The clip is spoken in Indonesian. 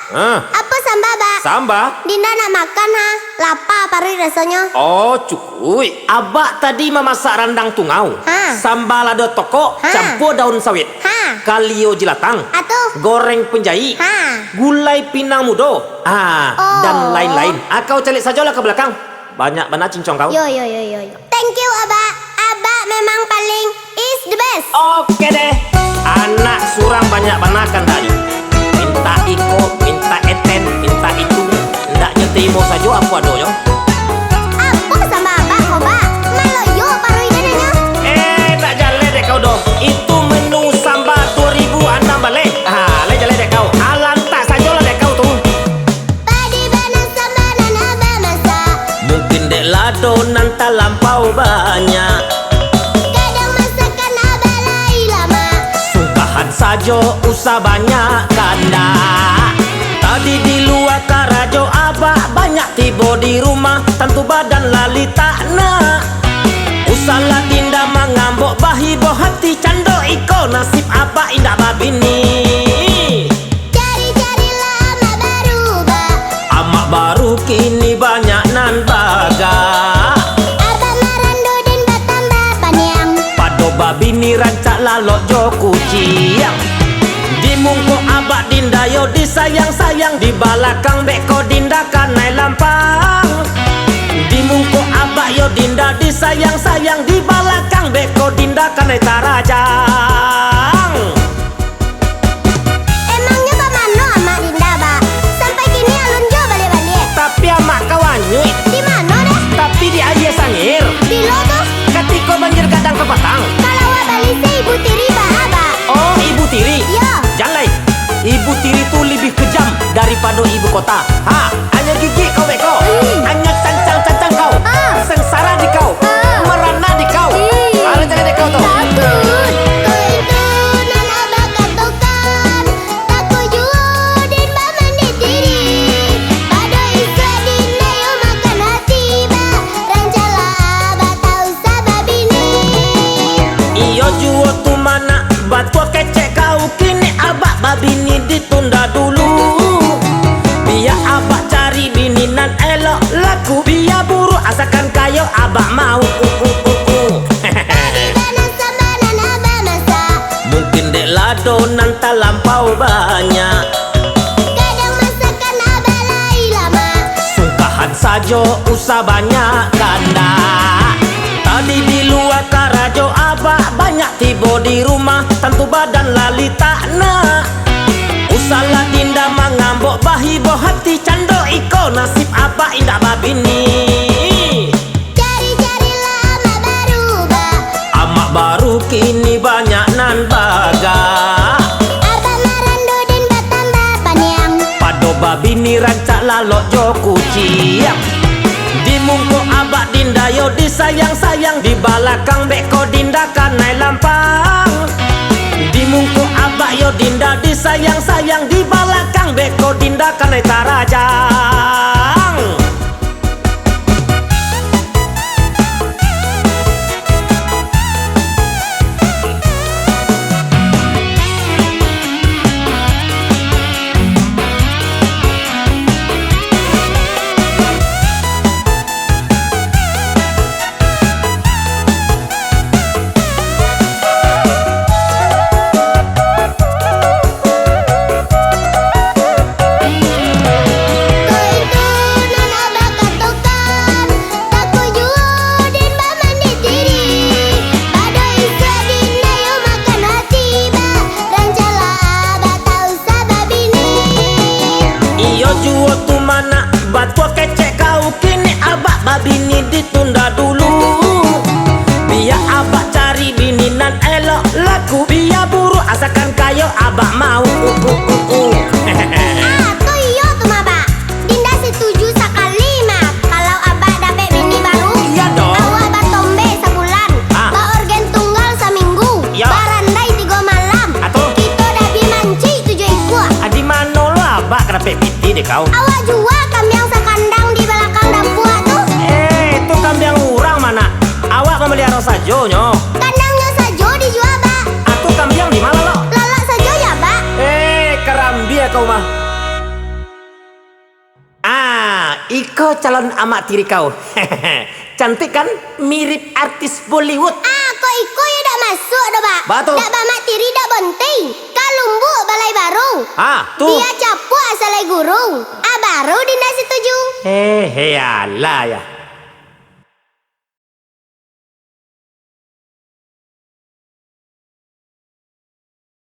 Apa samba, Ba? Samba? Dinda nak makan ha. Lapar pari rasanya. Oh cuy, abak tadi memasak rendang tungau. Sambal lado toko, campur daun sawit. Kalio jelatang. Atuh. Goreng penjahit. Gulai pinang mudo. Dan lain-lain. Kau celik sajalah ke belakang. Banyak benar cincong kau. Yo. Thank you, Abah. Abah memang paling is the best. Oke deh. Anak surang banyak banakan tadi. Minta iko, minta eten, minta itu. Ndak nyetimo saja aku adoyo. Apa sama Abah kau, Ba? Maloyo paru ikannya. Tak jalan deh kau dong. Itu menu sambal 2006 balik. Le jalan deh kau. Alantak sajalah deh kau tuh. Padi banas sambal dan Abah masak. Mungkin dek lado nanta lampau banyak. Kadang masakan Abah lai lama. Sungkahan saja usah banyak kanda. Tadi di luar karajo abah banyak tiba di rumah. Tentu badan lali tak nak. Usalah dinda mengambok bahibo hati cando iko. Nasib abah indah babini. Cari-carilah amak baru, Ba. Amak baru kini banyak nan baga. Abah marando dan batambah paniang. Pado babini rancak lalok jo kuciang. Di mungkuk abak dinda yo disayang-sayang. Di balakang beko dinda kanai lampang. Di mungkuk abak yo dinda disayang-sayang. Di balakang beko dinda kanai tarajang. Emangnya bagaimana amak Dinda, Ba? Sampai kini alun jo balik-balik. Tapi amak kawanyui. Di mana deh? Tapi di ayah sangir. Di lo tuh. Katiko banjir kadang kepatang. Kalau balik si Ibu Tiri, Ba, Abah. Oh ibu tiri. Yo. Jangan. Ibu tiri tuh lebih kejam daripada ibu kota. Hanya gigi kau beko. Hanya cancang-cancang kau. Sengsara di kau. Merana di kau. Ada jangan di kau tuh. Takut. Kau itu nan Abah katakan. Takut juodin Ba mandi diri. Pada isra Dinda yo makan hati, Ba. Rancala Abah tak usah babini. Iyo juo tu mana. Batu kecek kau kini abak babini ditunda dulu. Biar abak cari bini nan elok laku. Biar buru asalkan kayo abak mau. Banas sambal dan Abah masak. Mungkin dek lado nan tak lampau banyak. Kadang masakan Abah lai lama. Sungkahan saja usah banyak kanda. Tadi di luar karajo abah banyak tiba di rumah. Tentu badan lali tak nak. Usalah dinda mengambok bahibo hati cando iko. Nasib abah indah babini. Cari-carilah amak baru, Ba. Amak baru kini banyak nan baga. Abah marando dan batambah paniang. Pado babini rancak lalok jo kuciang. Di mungkuk abak dinda yo disayang-sayang. Di balakang beko dinda kanai lampang. Di mungkuk abak yo dinda disayang-sayang. Di balakang beko dinda kanai tarajang. Kau itu nan Abah katakan. Takut juodin Ba mandi diri. Pada isra Dinda yo makan hati, Ba. Rancala Abah tak usah babini. Iyo juo tu mana. Batu kecek kau kini abak babini ditunda dulu. Biar abak cari bini nan elok laku. Biar buru asalkan kayo abak mau. Tuh iyo tuh mah, Ba. Dinda setuju sekali mah. Kalau Abah dapet bini baru. Iya dong. Awak batombe sebulan. Ba organ tunggal seminggu. Iya. Barandai 3 malam. Atuh. Kita dabi manci 7 ekor. Adi mano lo abak kenapa piti deh kau. Awak jual kambing sekandang di belakang dapur tuh. Itu kambing urang mana. Awak memelihara saja nyo. Kandangnya saja dijual, Ba. Aku kambing di mana lo? Lalak saja ya, Ba. Kerambi ya kau mah. Iko calon amak tiri kau. Cantik kan? Mirip artis Bollywood. Kok iko ya dak masuk dah, Pak. Betul. Dak bamak tiri dak bonting. Kalumbu balai baru. Tuh. Dia capuk asalai gurung. Baru Dinda setuju. Alah ya.